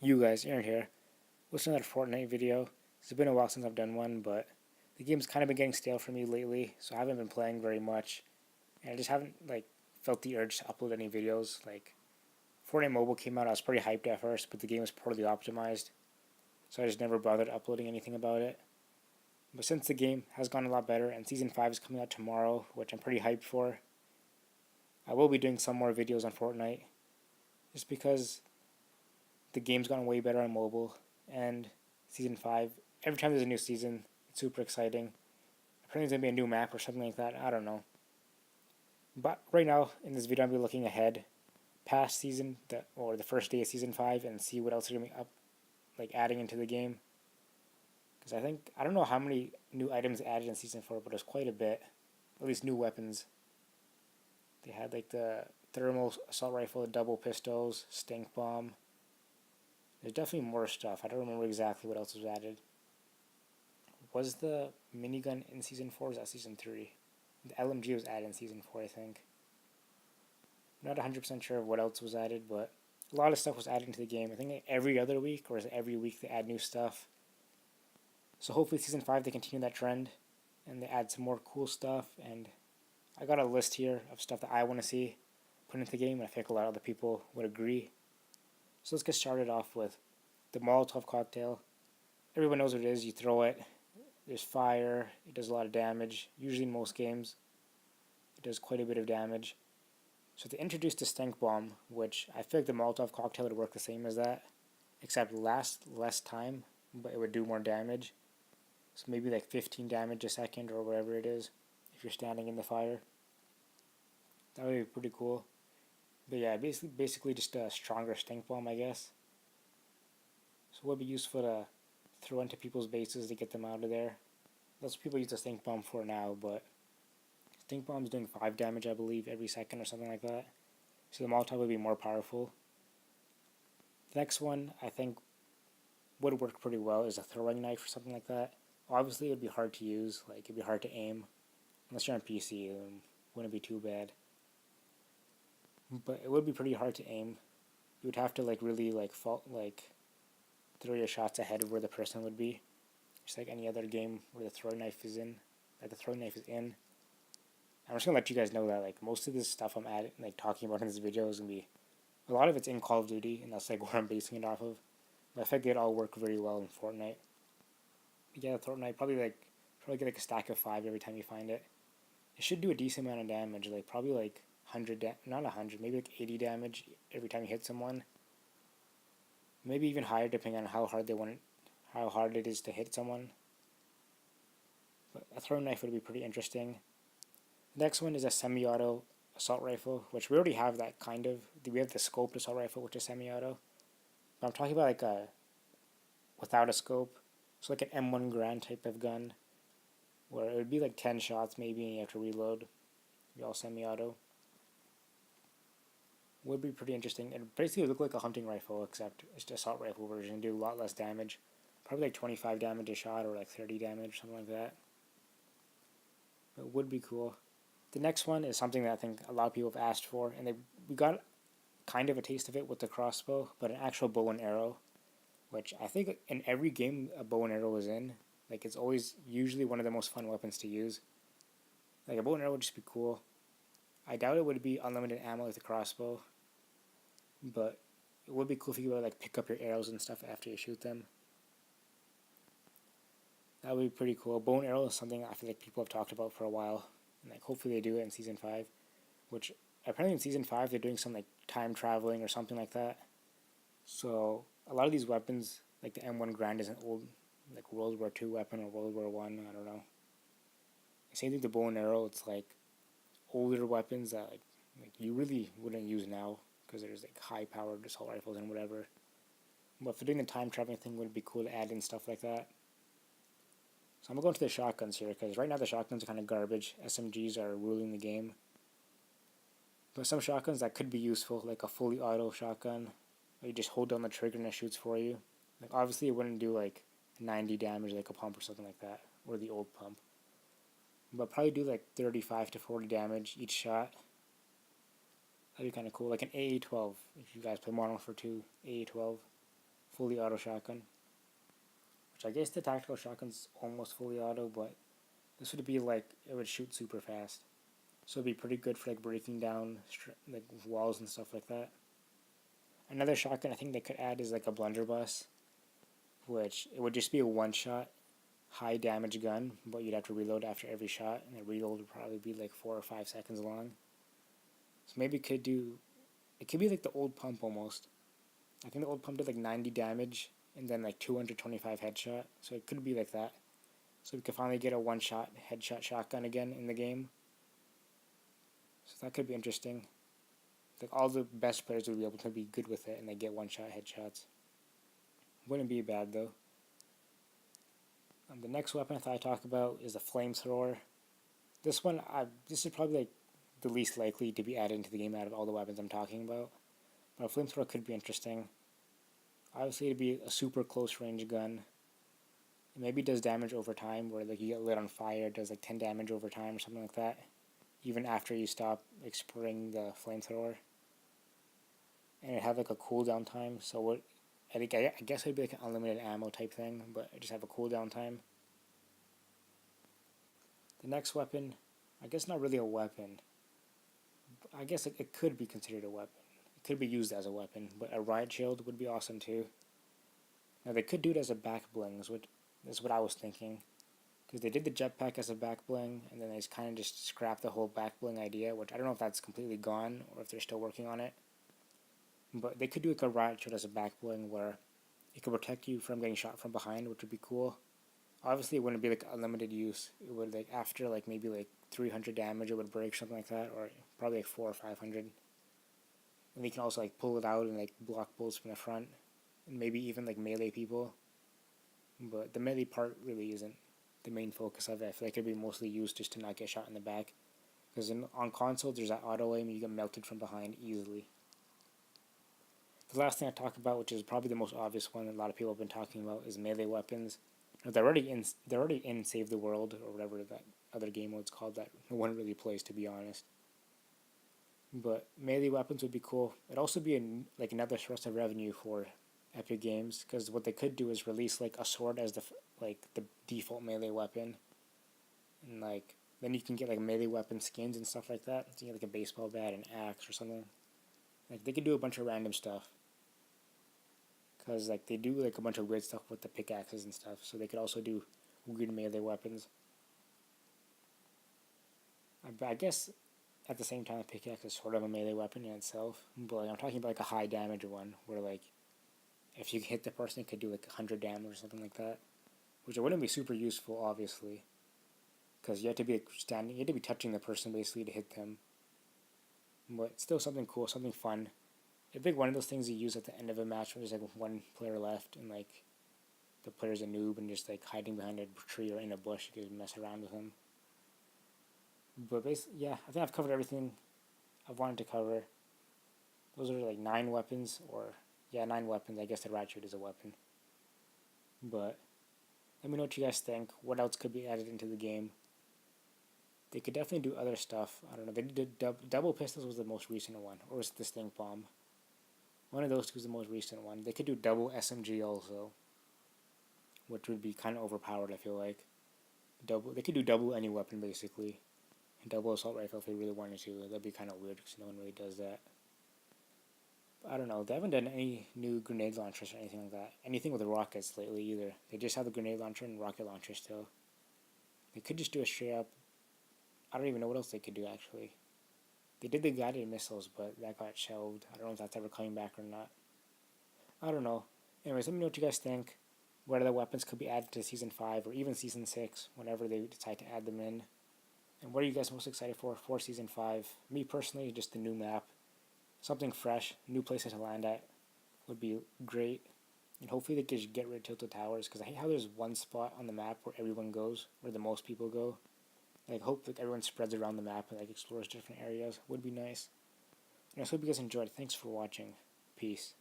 You guys, Aaron here. Listening to that Fortnite video. It's been a while since I've done one, but the game's kind of been getting stale for me lately, so I haven't been playing very much, and I just haven't felt the urge to upload any videos. Fortnite Mobile came out, I was pretty hyped at first, but the game was poorly optimized, so I just never bothered uploading anything about it. But since the game has gone a lot better, and Season 5 is coming out tomorrow, which I'm pretty hyped for, I will be doing some more videos on Fortnite, just because the game's gotten way better on mobile, and Season 5, every time there's a new season, it's super exciting. Apparently there's going to be a new map or something like that, I don't know. But right now, in this video, I'll be looking ahead past or the first day of Season 5 and see what else is going to be adding into the game. Because I don't know how many new items added in Season 4, but there's quite a bit. At least new weapons. They had the thermal assault rifle, double pistols, stink bomb. There's definitely more stuff. I don't remember exactly what else was added. Was the minigun in Season 4 or was that Season 3? The LMG was added in Season 4, I think. I'm not 100% sure of what else was added, but a lot of stuff was added into the game. I think every other week, or is it every week they add new stuff. So hopefully Season 5 they continue that trend, and they add some more cool stuff, and I got a list here of stuff that I want to see put into the game, and I think a lot of other people would agree. So let's get started off with the Molotov cocktail. Everyone knows what it is. You throw it, there's fire, it does a lot of damage. Usually in most games, it does quite a bit of damage. So they introduced the stink bomb, which I feel like the Molotov cocktail would work the same as that, except last less time, but it would do more damage. So maybe 15 damage a second or whatever it is if you're standing in the fire. That would be pretty cool. But yeah, basically just a stronger stink bomb, I guess. So it would be useful to throw into people's bases to get them out of there. That's what people use the stink bomb for now, but stink bomb's doing 5 damage, I believe, every second or something like that. So the Molotov would be more powerful. The next one, I think, would work pretty well is a throwing knife or something like that. Obviously, it would be hard to use, it'd be hard to aim. Unless you're on PC, it wouldn't be too bad. But it would be pretty hard to aim. You would have to really throw your shots ahead of where the person would be. Just like any other game where the throwing knife is in. I'm just gonna let you guys know that most of this stuff I'm talking about in this video is gonna be a lot of it's in Call of Duty, and that's where I'm basing it off of. But I think they'd all work very well in Fortnite. But yeah, Fortnite probably get a stack of 5 every time you find it. It should do a decent amount of damage, probably 100, not 100, maybe 80 damage every time you hit someone. Maybe even higher depending on how hard it is to hit someone. But a throwing knife would be pretty interesting. The next one is a semi-auto assault rifle, which we already have that kind of. We have the scoped assault rifle, which is semi-auto. But I'm talking about without a scope. So an M1 Grand type of gun, where it would be 10 shots maybe, and you have to reload. Be all semi-auto. Would be pretty interesting. It basically would look like a hunting rifle, except it's the assault rifle version. Do a lot less damage. Probably 25 damage a shot, or 30 damage, something like that. But it would be cool. The next one is something that I think a lot of people have asked for, and we got kind of a taste of it with the crossbow, but an actual bow and arrow, which I think in every game a bow and arrow is in. It's always usually one of the most fun weapons to use. A bow and arrow would just be cool. I doubt it would be unlimited ammo like the crossbow, but it would be cool if you could pick up your arrows and stuff after you shoot them. That would be pretty cool. Bow and arrow is something I feel like people have talked about for a while, and hopefully they do it in Season 5, which apparently in Season 5 they're doing some time traveling or something like that. So a lot of these weapons, the M1 Grand is an old World War II weapon or World War I don't know. Same thing with the bow and arrow, it's older weapons that you really wouldn't use now because there's high powered assault rifles and whatever. But if they're doing the time traveling thing, would be cool to add in stuff like that. So I'm going to go into the shotguns here, because right now the shotguns are kind of garbage. SMGs are ruling the game. But some shotguns that could be useful, like a fully auto shotgun, where you just hold down the trigger and it shoots for you. Obviously it wouldn't do 90 damage like a pump or something like that, or the old pump. But probably do 35 to 40 damage each shot. That'd be kind of cool. An AA-12, if you guys play Modern Warfare 2, AA-12. fully auto shotgun, which I guess the tactical shotgun's almost fully auto, but this would be like it would shoot super fast, so it'd be pretty good for like breaking down like walls and stuff like that. Another shotgun I think they could add is like a blunderbuss, which it would just be a one shot high damage gun, but you'd have to reload after every shot, and the reload would probably be like 4 or 5 seconds long. So maybe it could be like the old pump almost. I think the old pump did like 90 damage and then like 225 headshot, so it could be like that. So we could finally get a one shot headshot shotgun again in the game. So that could be interesting. Like all the best players would be able to be good with it and they get one shot headshots. Wouldn't be bad though. The next weapon I thought I'd talk about is the flamethrower. This is probably like the least likely to be added into the game out of all the weapons I'm talking about. But a flamethrower could be interesting. Obviously, it'd be a super close range gun. It maybe does damage over time, where like you get lit on fire, it does like 10 damage over time or something like that. Even after you stop like spraying the flamethrower. And it had like a cooldown time, so I guess it'd be like an unlimited ammo type thing, but it just have a cooldown time. The next weapon, I guess not really a weapon. I guess it could be considered a weapon. It could be used as a weapon, but a riot shield would be awesome too. Now they could do it as a back bling, is what I was thinking. Because they did the jetpack as a back bling, and then they kind of just scrapped the whole back bling idea, which I don't know if that's completely gone or if they're still working on it. But they could do like a riot shield as a back bling where it could protect you from getting shot from behind, which would be cool. Obviously, it wouldn't be like unlimited use. It would like after like maybe like 300 damage, it would break something like that, or probably like 400 or 500. And you can also like pull it out and like block bullets from the front, and maybe even like melee people. But the melee part really isn't the main focus of it. I feel like it'd be mostly used just to not get shot in the back. Because on console, there's that auto aim, and you get melted from behind easily. The last thing I talk about, which is probably the most obvious one that a lot of people have been talking about, is melee weapons. They're already in Save the World or whatever that other game was called that no one really plays, to be honest. But melee weapons would be cool. It'd also be like another source of revenue for Epic Games, because what they could do is release like a sword as the default melee weapon, and like then you can get like melee weapon skins and stuff like that. So you get like a baseball bat, an axe, or something. Like they could do a bunch of random stuff, because like they do like a bunch of weird stuff with the pickaxes and stuff. So they could also do weird melee weapons. I guess at the same time, a pickaxe is sort of a melee weapon in itself, but like, I'm talking about like a high damage one, where like if you hit the person, it could do like 100 damage or something like that, which it wouldn't be super useful, obviously, because you have to be you have to be touching the person basically to hit them. But still something cool, something fun. It'd be like one of those things you use at the end of a match when there's like one player left and like the player's a noob and just like hiding behind a tree or in a bush, you can mess around with him. But basically, yeah, I think I've covered everything I've wanted to cover. Those are like 9 weapons, or yeah, 9 weapons. I guess the riot shield is a weapon. But let me know what you guys think. What else could be added into the game? They could definitely do other stuff. I don't know. They did double pistols was the most recent one, or was it the stink bomb? One of those two is the most recent one. They could do double SMG also, which would be kind of overpowered. I feel like they could do double any weapon basically. Double assault rifle if they really wanted to. That'd be kind of weird because no one really does that. But I don't know. They haven't done any new grenade launchers or anything like that. Anything with rockets lately either. They just have the grenade launcher and rocket launcher still. They could just do a straight up. I don't even know what else they could do actually. They did the guided missiles, but that got shelved. I don't know if that's ever coming back or not. I don't know. Anyways, let me know what you guys think. What other weapons could be added to Season 5 or even Season 6 whenever they decide to add them in. And what are you guys most excited for Season 5? Me personally, just the new map. Something fresh, new places to land at would be great. And hopefully they can just get rid of Tilted Towers, because I hate how there's one spot on the map where everyone goes, where the most people go. Like, hope that everyone spreads around the map and like explores different areas. Would be nice. And I hope you guys enjoyed. Thanks for watching. Peace.